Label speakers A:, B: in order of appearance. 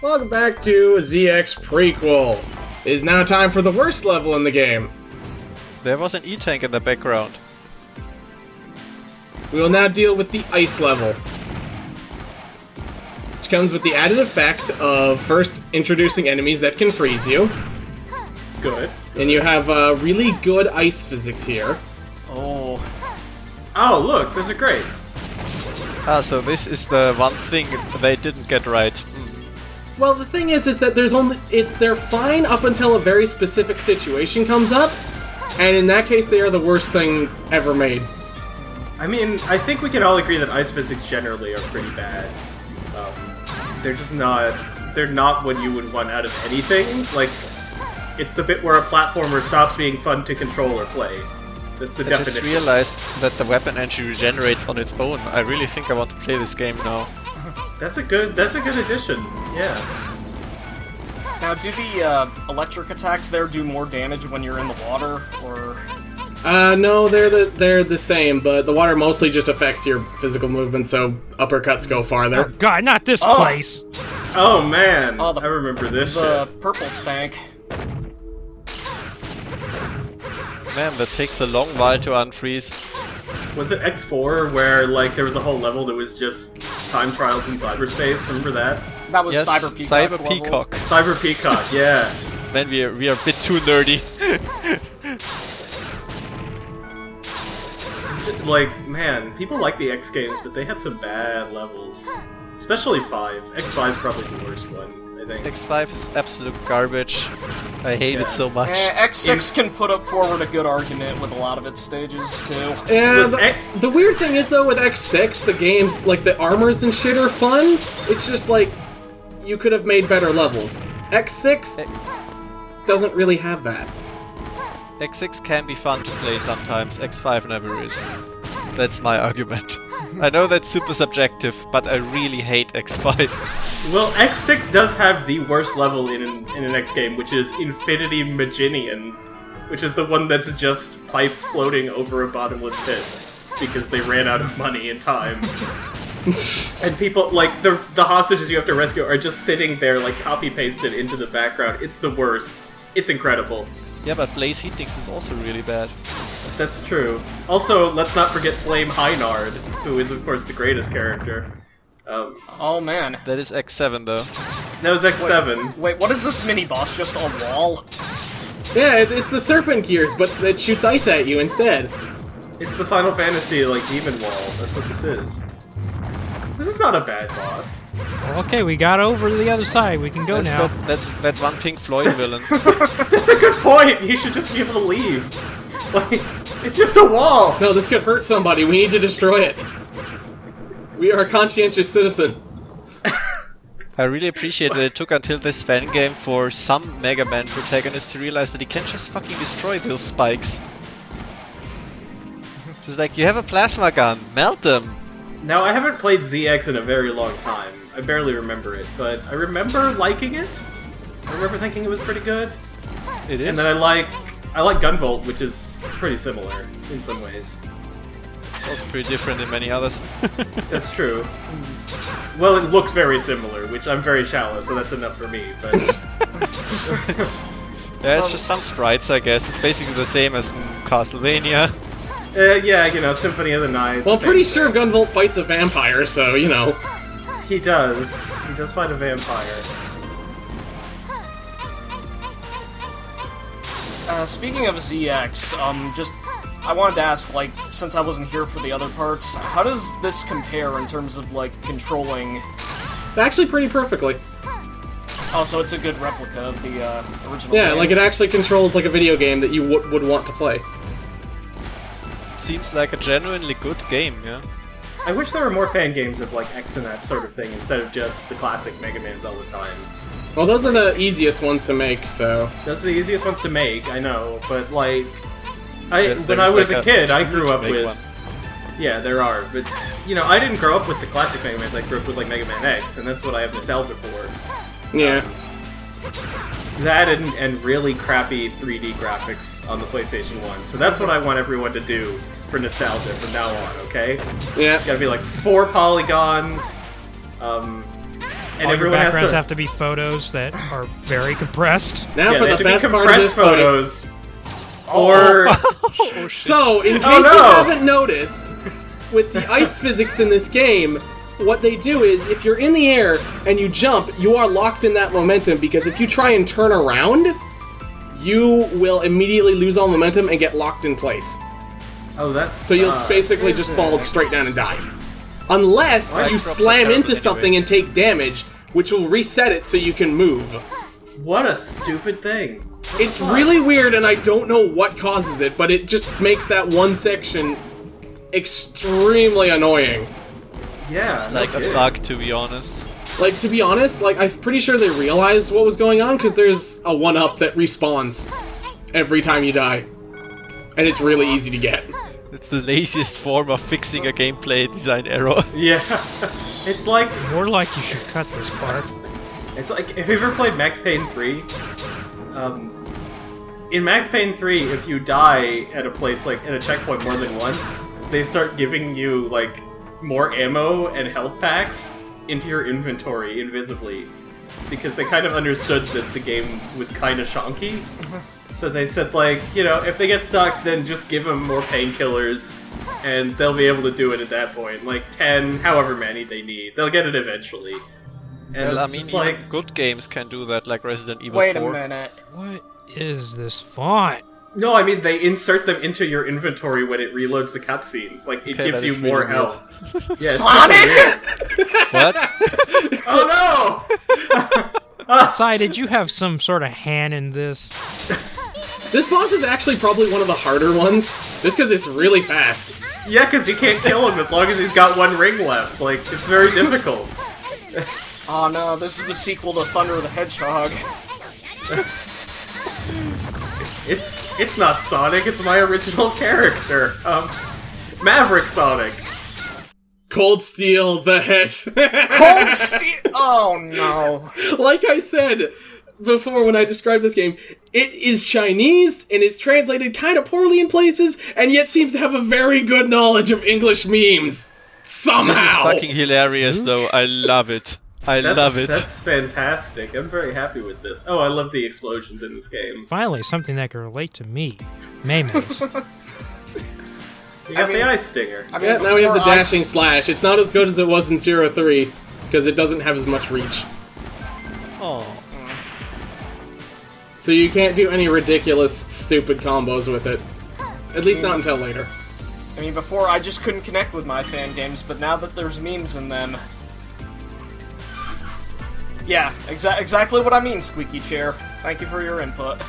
A: Welcome back to ZX Prequel. It is now time for the worst level in the game.
B: There was an E-tank in the background.
A: We will now deal with the ice level, which comes with the added effect of first introducing enemies that can freeze you.
C: Good.
A: And you have really good ice physics here.
C: Oh, look, those are great.
B: Ah, so this is the one thing they didn't get right.
A: Well, the thing is that they're fine up until a very specific situation comes up, and in that case, they are the worst thing ever made.
C: I mean, I think we can all agree that ice physics generally are pretty bad. They're just not. They're not what you would want out of anything. Like, it's the bit where a platformer stops being fun to control or play. That's the definition.
B: I just realized that the weapon engine regenerates on its own. I really think I want to play this game now.
C: That's a good addition. Yeah.
D: Now, do the electric attacks there do more damage when you're in the water, or?
A: No, they're the same, but the water mostly just affects your physical movement, so uppercuts go farther.
E: Oh god, not this place!
C: Oh man, I remember this
D: The
C: shit.
D: purple stank.
B: Man, that takes a long while to unfreeze.
C: Was it X4 where, like, there was a whole level that was just time trials in cyberspace? Remember that?
D: That was
B: Yes,
D: Cyber Peacock's
B: Cyber
D: level.
B: Peacock.
C: Cyber Peacock, yeah.
B: Man, we are a bit too nerdy.
C: Like, man, people like the X games, but they had some bad levels. Especially 5. X5 is probably the worst one, I think.
B: X5 is absolute garbage. I hate it so much.
D: X6 can put up forward a good argument with a lot of its stages, too.
A: Yeah, the weird thing is, though, with X6, the games, like, the armors and shit are fun. It's just, like, you could have made better levels. X6 doesn't really have that.
B: X6 can be fun to play sometimes, X5 never is. That's my argument. I know that's super subjective, but I really hate X5.
C: Well, X6 does have the worst level in an X game, which is Infinity Maginian, which is the one that's just pipes floating over a bottomless pit, because they ran out of money and time. And people, like, the hostages you have to rescue are just sitting there, like, copy-pasted into the background. It's the worst. It's incredible.
B: Yeah, but Blaze Heatnix is also really bad.
C: That's true. Also, let's not forget Flame Heinard, who is, of course, the greatest character.
D: Oh, man.
B: That is X7 though.
C: That was X7.
D: Wait, what is this mini-boss? Just a wall?
A: Yeah, it's the Serpent Gears, but it shoots ice at you instead.
C: It's the Final Fantasy, like, Demon Wall. That's what this is. This is not a bad boss.
E: Okay, we got over to the other side. We can go now.
B: That one Pink Floyd villain.
C: That's a good point! You should just be able to leave. Like, it's just a wall!
A: No, this could hurt somebody. We need to destroy it. We are a conscientious citizen.
B: I really appreciate that it took until this fan game for some Mega Man protagonist to realize that he can't just fucking destroy those spikes. Just like, you have a plasma gun, melt them!
C: Now, I haven't played ZX in a very long time. I barely remember it, but I remember liking it. I remember thinking it was pretty good.
B: It is.
C: And then I like Gunvolt, which is pretty similar in some ways.
B: It's also pretty different than many others.
C: That's true. Well, it looks very similar, which I'm very shallow, so that's enough for me, but...
B: Yeah, it's just some sprites, I guess. It's basically the same as Castlevania.
C: Yeah, you know, Symphony of the Night.
A: Well, pretty sure Gunvolt fights a vampire, so, you know.
C: He does. He does fight a vampire.
D: Speaking of ZX, I wanted to ask, like, since I wasn't here for the other parts, how does this compare in terms of, like, controlling?
A: Actually, pretty perfectly.
D: Oh, so it's a good replica of the original
A: Yeah,
D: games.
A: like, it actually controls like a video game that you would want to play.
B: Seems like a genuinely good game, yeah?
C: I wish there were more fan games of, like, X and that sort of thing, instead of just the classic Mega Mans all the time.
A: Well, those are the easiest ones to make, so...
C: Those are the easiest ones to make, I know, but, like... when I was a kid, I grew up with... Yeah, there are, but, you know, I didn't grow up with the classic Mega Mans, I grew up with, like, Mega Man X, and that's what I have nostalgia for.
A: Yeah.
C: That and really crappy 3D graphics on the PlayStation 1, so that's what I want everyone to do for nostalgia from now on, okay?
A: Yeah.
C: It's gotta be, like, 4 polygons, And
E: All your
C: everyone has
E: backgrounds
C: to...
E: have to be photos that are very compressed.
A: Now
C: Yeah,
A: for
C: they have
A: the
C: to be
A: best part of
C: compressed
A: this fight.
C: photos. Or...
B: Oh, shit.
A: So, in case
C: Oh,
A: you
C: no!
A: haven't noticed, with the ice physics in this game, what they do is, if you're in the air and you jump, you are locked in that momentum, because if you try and turn around, you will immediately lose all momentum and get locked in place.
C: Oh, that's...
A: So you'll basically just fall straight down and die. Unless
C: Right.
A: you
B: Drops
A: slam
B: are
A: into
B: terrible
A: something
B: anyway.
A: and take damage, which will reset it so you can move.
C: What a stupid thing.
A: It's really weird, and I don't know what causes it, but it just makes that one section extremely annoying.
C: Yeah,
B: It's like a
C: okay.
B: bug, to be honest.
A: Like, to be honest, like, I'm pretty sure they realized what was going on, because there's a 1-up that respawns every time you die. And it's really easy to get.
B: It's the laziest form of fixing a gameplay design error.
C: Yeah. It's like...
E: More like you should cut this part.
C: It's like, have you ever played Max Payne 3? In Max Payne 3, if you die at a place, like, at a checkpoint more than once, they start giving you, like, more ammo and health packs into your inventory invisibly. Because they kind of understood that the game was kind of shonky. So they said, like, you know, if they get stuck, then just give them more painkillers, and they'll be able to do it at that point. Like, 10, however many they need. They'll get it eventually. And
B: Well, I
C: it's
B: mean,
C: just
B: even
C: like...
B: good games can do that, like Resident Evil
D: Wait
B: 4.
D: a minute.
E: What is this font?
C: No, I mean, they insert them into your inventory when it reloads the cutscene. Like, it
B: Okay,
C: gives
B: that
C: you
B: is
C: more
B: really
C: health. Yeah, it's
D: Sonic!
C: super weird.
B: What?
C: Oh no!
E: Sigh, did you have some sort of hand in this?
A: This boss is actually probably one of the harder ones, just because it's really fast.
C: Yeah, because you can't kill him as long as he's got one ring left. Like, it's very difficult.
D: Oh no, this is the sequel to Thunder the Hedgehog.
C: It's not Sonic, it's my original character. Maverick Sonic.
A: Cold Steel, the head.
D: Cold Steel! Oh no.
A: Like I said before when I described this game, it is Chinese and is translated kind of poorly in places, and yet seems to have a very good knowledge of English memes. Somehow!
B: This is fucking hilarious, though. I love it. I love it.
C: That's fantastic. I'm very happy with this. Oh, I love the explosions in this game.
E: Finally, something that can relate to me. Maymays.
C: You got
D: mean-
C: the Ice Stinger.
D: I mean,
A: Yeah, now we have the
D: before I-
A: dashing slash. It's not as good as it was in Zero 3, because it doesn't have as much reach.
B: Oh.
A: So you can't do any ridiculous, stupid combos with it. At least not until later.
D: I mean, before I just couldn't connect with my fan games, but now that there's memes in them... Yeah, exactly what I mean, Squeaky Chair. Thank you for your input.